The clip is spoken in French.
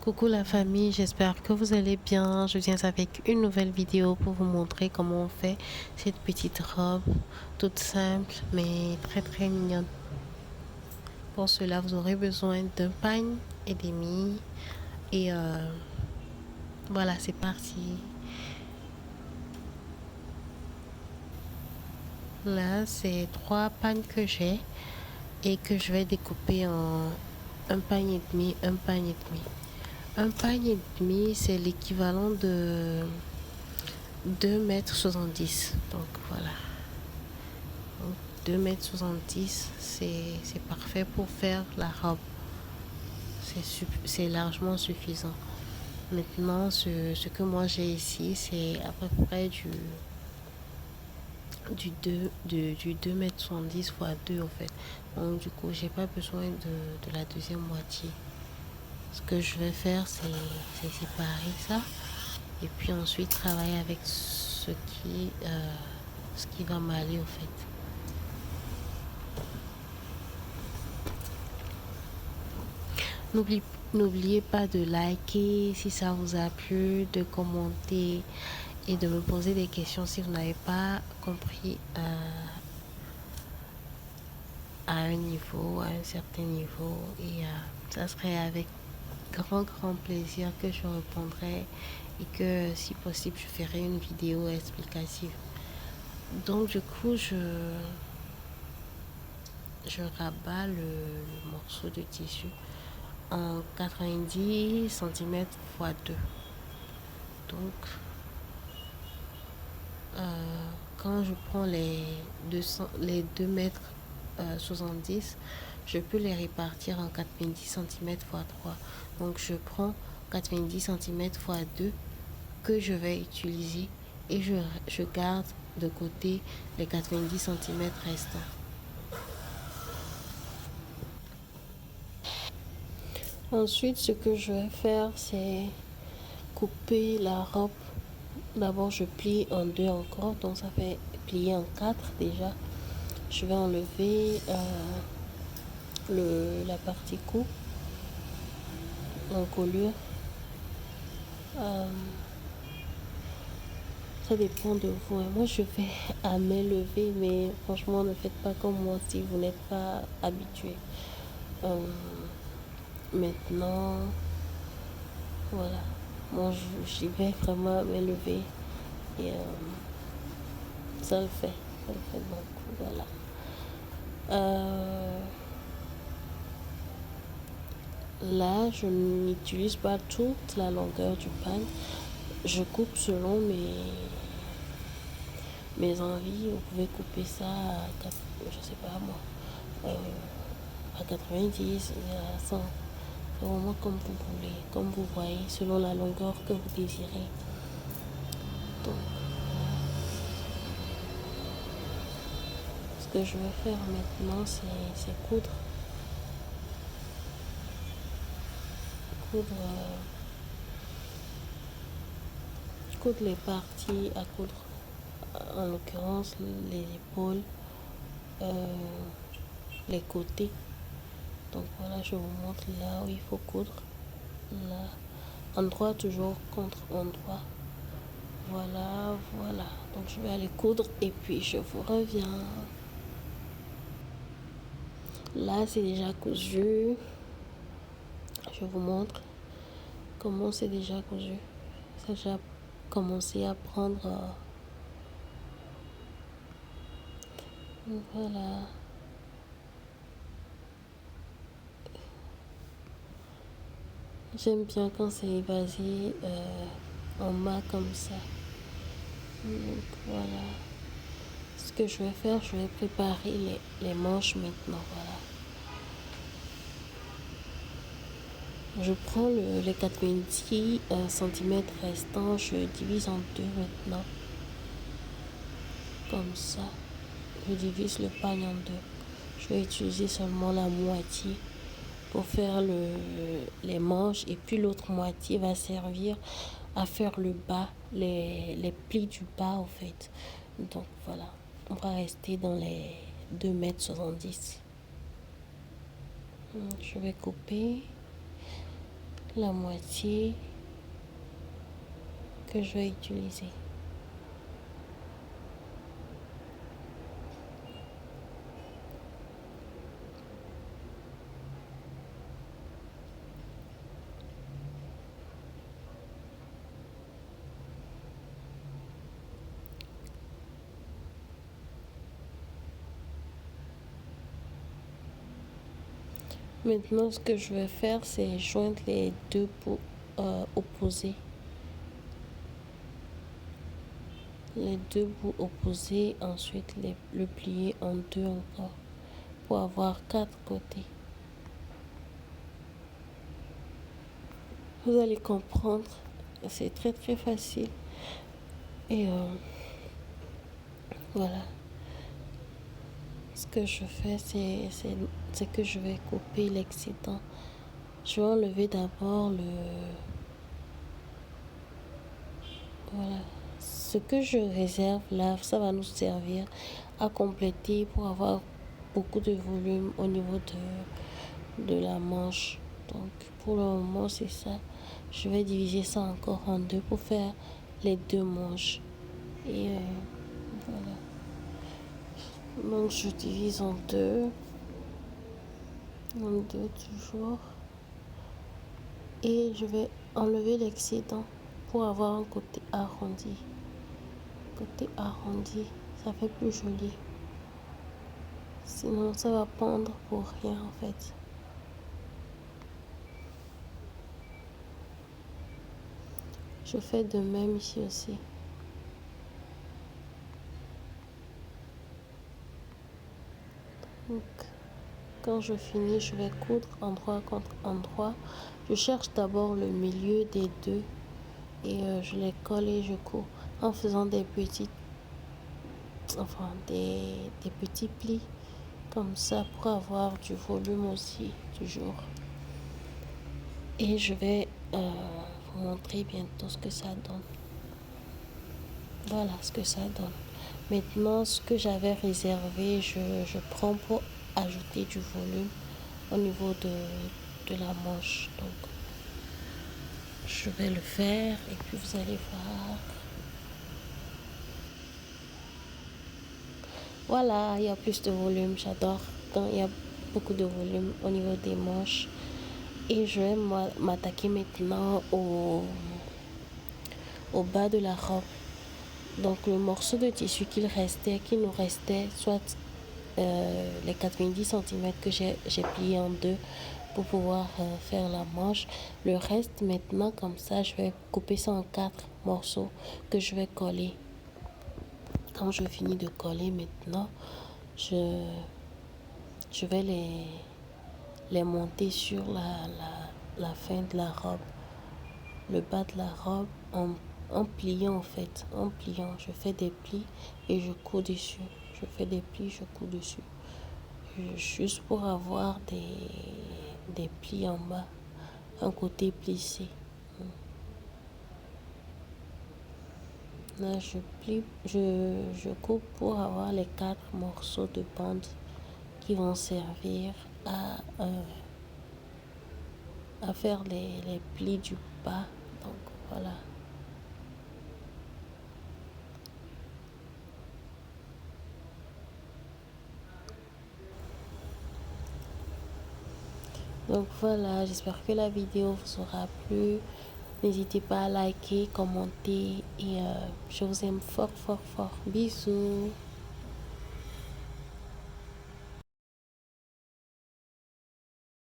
Coucou la famille, j'espère que vous allez bien. Je viens avec une nouvelle vidéo pour vous montrer comment on fait cette petite robe toute simple mais très mignonne. Pour cela, vous aurez besoin d'un pagne et des billes et voilà, c'est parti. Là, c'est 3 pagnes que j'ai et que je vais découper en un pagne et demi, un pagne et demi. Un pagne et demi, c'est l'équivalent de 2,70 m. Donc voilà. Donc 2,70 m, c'est parfait pour faire la robe. C'est largement suffisant. Maintenant, ce que moi j'ai ici, c'est à peu près du 2,70 m fois 2 en fait. Donc du coup, j'ai pas besoin de la deuxième moitié. Ce que je vais faire, c'est séparer ça et puis ensuite travailler avec ce qui va m'aller au fait. N'oubliez pas de liker si ça vous a plu, de commenter et de me poser des questions si vous n'avez pas compris à un niveau, à un certain niveau. Et ça serait avec grand plaisir que je répondrai et que si possible je ferai une vidéo explicative. Donc du coup je rabats le morceau de tissu en 90 cm x 2. Donc quand je prends les 2,70 m, je peux les répartir en 90 cm x 3. Donc je prends 90 cm x 2 que je vais utiliser et je garde de côté les 90 cm restants. Ensuite, ce que je vais faire, c'est couper la robe. D'abord, je plie en deux encore, donc ça fait plier en 4 déjà. Je vais enlever la partie cou, l'encolure. Ça dépend de vous. Moi, je fais à main levée, mais franchement, ne faites pas comme moi si vous n'êtes pas habitué. Maintenant, voilà. Moi, j'y vais vraiment à main levée et ça le fait. Ça le fait donc, voilà. Là, je n'utilise pas toute la longueur du pagne. Je coupe selon mes envies. Vous pouvez couper ça à, je sais pas moi, à 90, à 100. C'est vraiment comme vous voulez, comme vous voyez, selon la longueur que vous désirez. Donc, ce que je vais faire maintenant, c'est coudre. Coudre les parties à coudre. En l'occurrence, les épaules, les côtés. Donc voilà, je vous montre là où il faut coudre. Là, endroit toujours contre endroit. Voilà. Donc je vais aller coudre et puis je vous reviens. Là, c'est déjà cousu. Je vous montre comment c'est déjà cousu. Ça a déjà commencé à prendre. Voilà. J'aime bien quand c'est évasé en bas comme ça. Donc voilà. Ce que je vais faire, je vais préparer les manches maintenant. Voilà. Je prends les 90 cm restants, je divise en deux maintenant. Comme ça. Je divise le pagne en deux. Je vais utiliser seulement la moitié pour faire les manches et puis l'autre moitié va servir à faire le bas, les plis du bas en fait. Donc voilà, on va rester dans les 2,70 m. Je vais couper la moitié que je vais utiliser. Maintenant, ce que je vais faire, c'est joindre les deux bouts opposés. Les deux bouts opposés, ensuite le plier en deux encore pour avoir 4 côtés. Vous allez comprendre, c'est très très facile. Et voilà. Ce que je fais, c'est que je vais couper l'excédent. Je vais enlever d'abord voilà. Ce que je réserve là, ça va nous servir à compléter pour avoir beaucoup de volume au niveau de la manche. Donc pour le moment, c'est ça. Je vais diviser ça encore en deux pour faire les deux manches. Et voilà. Donc je divise en deux toujours, et je vais enlever l'excédent pour avoir un côté arrondi. Ça fait plus joli, sinon ça va pendre pour rien en fait. Je fais de même ici aussi. Donc quand je finis, je vais coudre endroit contre endroit. Je cherche d'abord le milieu des deux et je les colle et je couds en faisant des petits plis comme ça pour avoir du volume aussi toujours. Et je vais vous montrer bientôt ce que ça donne. Voilà ce que ça donne. Maintenant, ce que j'avais réservé, je prends pour ajouter du volume au niveau de la manche. Donc je vais le faire et puis vous allez voir. Voilà, il y a plus de volume. J'adore quand il y a beaucoup de volume au niveau des manches. Et je vais m'attaquer maintenant au bas de la robe. Donc le morceau de tissu qui nous restait, soit les 90 cm que j'ai plié en deux pour pouvoir faire la manche. Le reste maintenant, comme ça, je vais couper ça en 4 morceaux que je vais coller. Quand je finis de coller maintenant, je vais les monter sur la fin de la robe, le bas de la robe en pliant en fait. En pliant, je fais des plis et je couds dessus. Je fais des plis, je couds dessus. Juste pour avoir des plis en bas, un côté plissé. Là, je coupe pour avoir les 4 morceaux de bande qui vont servir à faire les plis du bas. Donc voilà. Donc voilà, j'espère que la vidéo vous aura plu. N'hésitez pas à liker, commenter et je vous aime fort, fort, fort. Bisous.